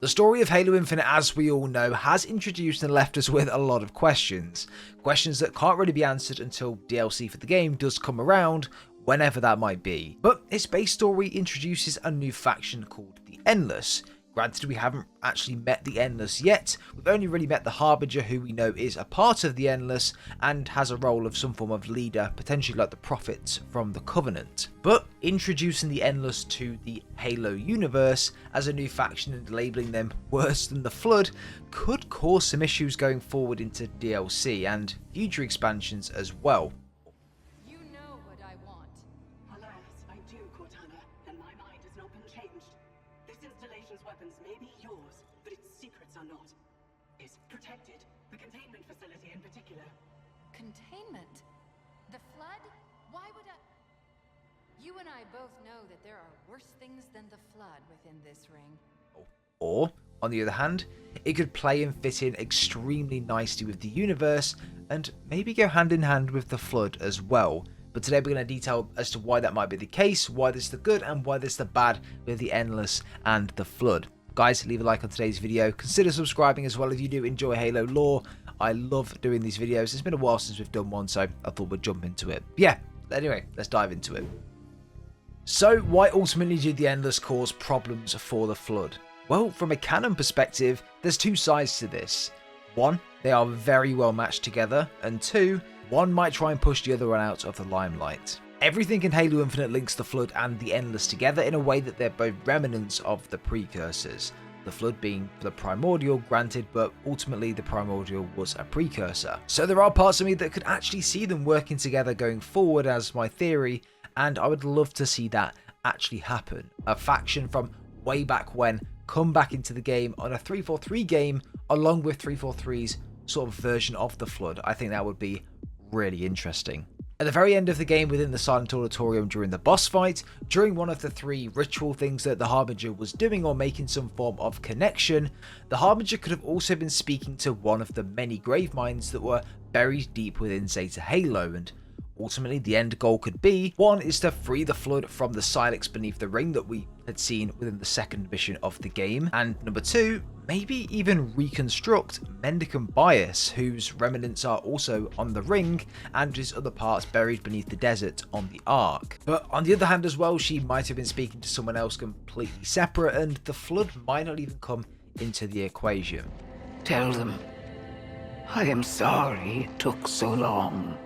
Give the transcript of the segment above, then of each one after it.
The story of Halo Infinite, as we all know, has introduced and left us with a lot of questions. Questions that can't really be answered until DLC for the game does come around, whenever that might be. But its base story introduces a new faction called the Endless. Granted, we haven't actually met the Endless yet, we've only really met the Harbinger, who we know is a part of the Endless and has a role of some form of leader, potentially like the prophets from the Covenant. But introducing the Endless to the Halo universe as a new faction and labelling them worse than the Flood could cause some issues going forward into DLC and future expansions as well. Weapons may be yours, but its secrets are not. Is protected. The containment facility in particular. Containment? The Flood? Why would I... You and I both know that there are worse things than the Flood within this ring. Or, on the other hand, it could play and fit in extremely nicely with the universe and maybe go hand in hand with the Flood as well. But today we're going to detail as to why that might be the case, why there's the good and why there's the bad with the Endless and the Flood. Guys, leave a like on today's video. Consider subscribing as well if you do enjoy Halo lore. I love doing these videos. It's been a while since we've done one, so I thought we'd jump into it. But yeah, anyway, let's dive into it. So, why ultimately did the Endless cause problems for the Flood? Well, from a canon perspective, there's two sides to this. One, they are very well matched together, and two, one might try and push the other one out of the limelight. Everything in Halo Infinite links the Flood and the Endless together in a way that they're both remnants of the Precursors. The Flood being the Primordial, granted, but ultimately the Primordial was a precursor. So there are parts of me that could actually see them working together going forward as my theory, and I would love to see that actually happen. A faction from way back when come back into the game on a 343 game along with 343's sort of version of the Flood. I think that would be really interesting. At the very end of the game, within the Silent Auditorium during the boss fight, during one of the three ritual things that the Harbinger was doing or making some form of connection, the Harbinger could have also been speaking to one of the many grave mines that were buried deep within Zeta Halo, and ultimately the end goal could be, one is to free the Flood from the Silex beneath the ring that we had seen within the second mission of the game, and number two, maybe even reconstruct Mendicant Bias, whose remnants are also on the ring and his other parts buried beneath the desert on the Ark. But on the other hand as well, she might have been speaking to someone else completely separate, and the Flood might not even come into the equation. Tell them, I am sorry it took so long.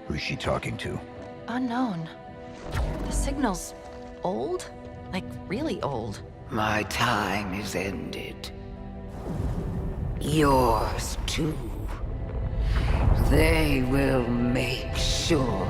Who's she talking to? Unknown. The signal's old? Like, really old. My time is ended. Yours too. They will make sure.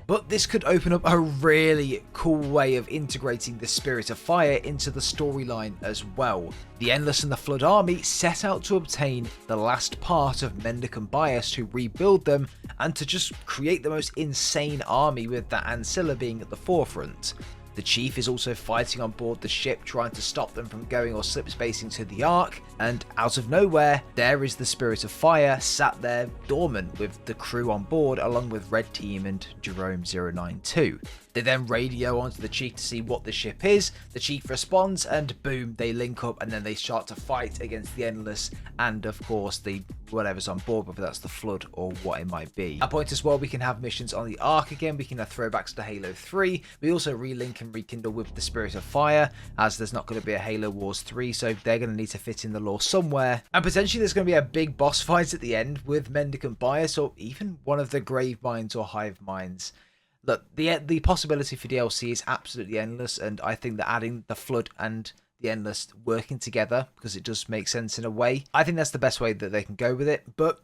But this could open up a really cool way of integrating the Spirit of Fire into the storyline as well. The Endless and the Flood army set out to obtain the last part of Mendicant Bias to rebuild them and to just create the most insane army, with that Ancilla being at the forefront. The Chief is also fighting on board the ship, trying to stop them from going or slip spacing to the Ark, and out of nowhere, there is the Spirit of Fire sat there dormant with the crew on board along with Red Team and Jerome 092. They then radio onto the Chief to see what the ship is, the Chief responds, and boom, they link up and then they start to fight against the Endless and of course the whatever's on board, whether that's the Flood or what it might be. At that point as well, we can have missions on the Ark again, we can have throwbacks to Halo 3, we also relink and rekindle with the Spirit of Fire, as there's not going to be a Halo Wars 3, so they're going to need to fit in the lore somewhere, and potentially there's going to be a big boss fight at the end with Mendicant Bias or even one of the Grave Mines or Hive Mines. Look, the possibility for DLC is absolutely endless, and I think that adding the Flood and the Endless working together, because it does make sense in a way, I think that's the best way that they can go with it, but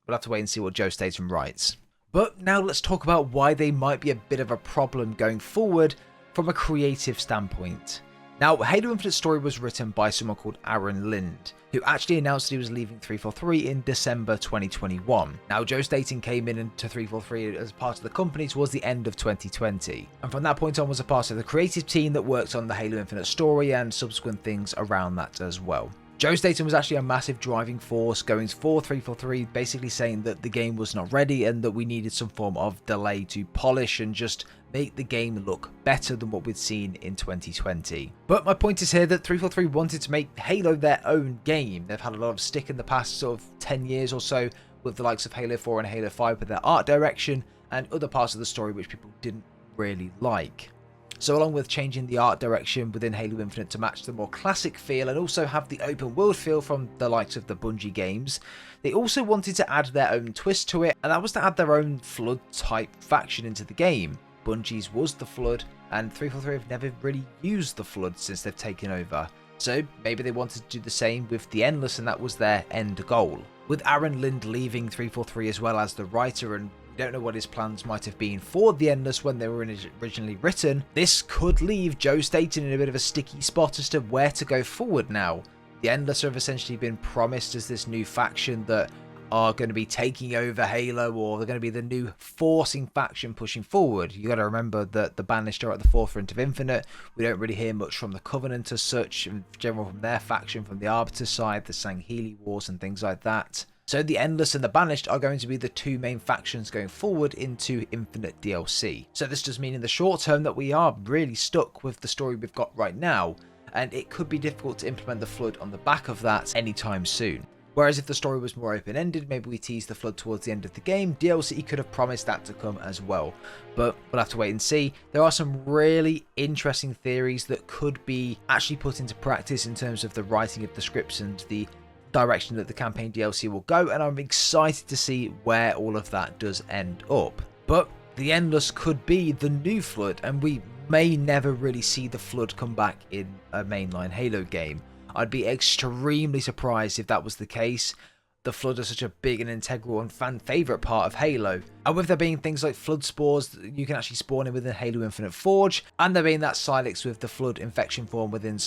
we'll have to wait and see what Joe Staten writes. But now let's talk about why they might be a bit of a problem going forward from a creative standpoint. Now, Halo Infinite story was written by someone called Aaron Lind, who actually announced he was leaving 343 in December 2021. Now, Joe Staten came in into 343 as part of the company towards the end of 2020, and from that point on was a part of the creative team that worked on the Halo Infinite story and subsequent things around that as well. Joe Staten was actually a massive driving force going for 343, basically saying that the game was not ready and that we needed some form of delay to polish and just make the game look better than what we'd seen in 2020. But my point is here that 343 wanted to make Halo their own game. They've had a lot of stick in the past sort of 10 years or so with the likes of Halo 4 and Halo 5 with their art direction and other parts of the story which people didn't really like. So along with changing the art direction within Halo Infinite to match the more classic feel and also have the open world feel from the likes of the Bungie games, they also wanted to add their own twist to it, and that was to add their own Flood type faction into the game. Bungie's was the Flood, and 343 have never really used the Flood since they've taken over. So maybe they wanted to do the same with the Endless, and that was their end goal. With Aaron Lind leaving 343 as well as the writer, and we don't know what his plans might have been for the Endless when they were originally written, this could leave Joe Staten in a bit of a sticky spot as to where to go forward now. The Endless have essentially been promised as this new faction that are going to be taking over Halo, or they're going to be the new forcing faction pushing forward. You got to remember that the Banished are at the forefront of Infinite. We don't really hear much from the Covenant as such, in general from their faction, from the Arbiter side, the Sangheili Wars and things like that. So the Endless and the Banished are going to be the two main factions going forward into Infinite DLC. So this does mean in the short term that we are really stuck with the story we've got right now, and it could be difficult to implement the Flood on the back of that anytime soon. Whereas if the story was more open-ended, maybe we tease the Flood towards the end of the game, DLC could have promised that to come as well. But we'll have to wait and see. There are some really interesting theories that could be actually put into practice in terms of the writing of the scripts and the direction that the campaign DLC will go, and I'm excited to see where all of that does end up. But the Endless could be the new Flood, and we may never really see the Flood come back in a mainline Halo game. I'd be extremely surprised if that was the case. The Flood are such a big and integral and fan favourite part of Halo. And with there being things like Flood spores you can actually spawn in within Halo Infinite Forge, and there being that Silex with the Flood infection form within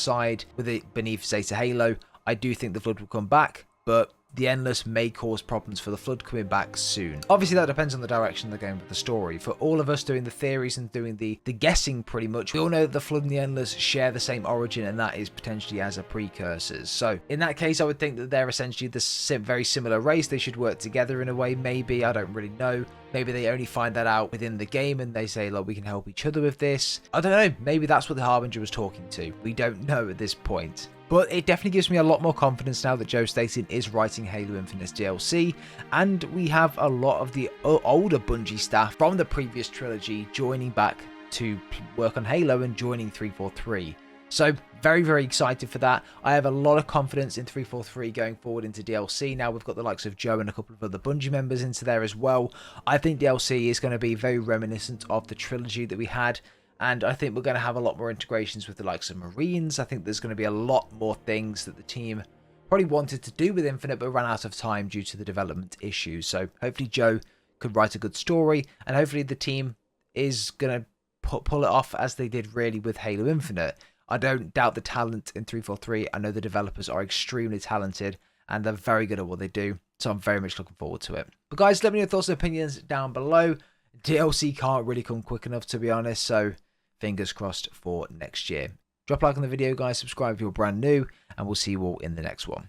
with it beneath Zeta Halo, I do think the Flood will come back, but the Endless may cause problems for the Flood coming back soon. Obviously that depends on the direction they're going with the story. For all of us doing the theories and doing the guessing pretty much, we all know that the Flood and the Endless share the same origin, and that is potentially as a Precursors. So in that case I would think that they're essentially the very similar race. They should work together in a way, maybe, I don't really know. Maybe they only find that out within the game and they say, look, we can help each other with this. I don't know, maybe that's what the Harbinger was talking to. We don't know at this point. But it definitely gives me a lot more confidence now that Joe Staten is writing Halo Infinite DLC, and we have a lot of the older Bungie staff from the previous trilogy joining back to work on Halo and joining 343. So very, very excited for that. I have a lot of confidence in 343 going forward into DLC. Now we've got the likes of Joe and a couple of other Bungie members into there as well. I think DLC is going to be very reminiscent of the trilogy that we had. And I think we're going to have a lot more integrations with the likes of Marines. I think there's going to be a lot more things that the team probably wanted to do with Infinite but ran out of time due to the development issues. So hopefully Joe could write a good story, and hopefully the team is going to pull it off as they did really with Halo Infinite. I don't doubt the talent in 343. I know the developers are extremely talented and they're very good at what they do. So I'm very much looking forward to it. But guys, let me know your thoughts and opinions down below. DLC can't really come quick enough, to be honest. So fingers crossed for next year. Drop a like on the video, guys. Subscribe if you're brand new, and we'll see you all in the next one.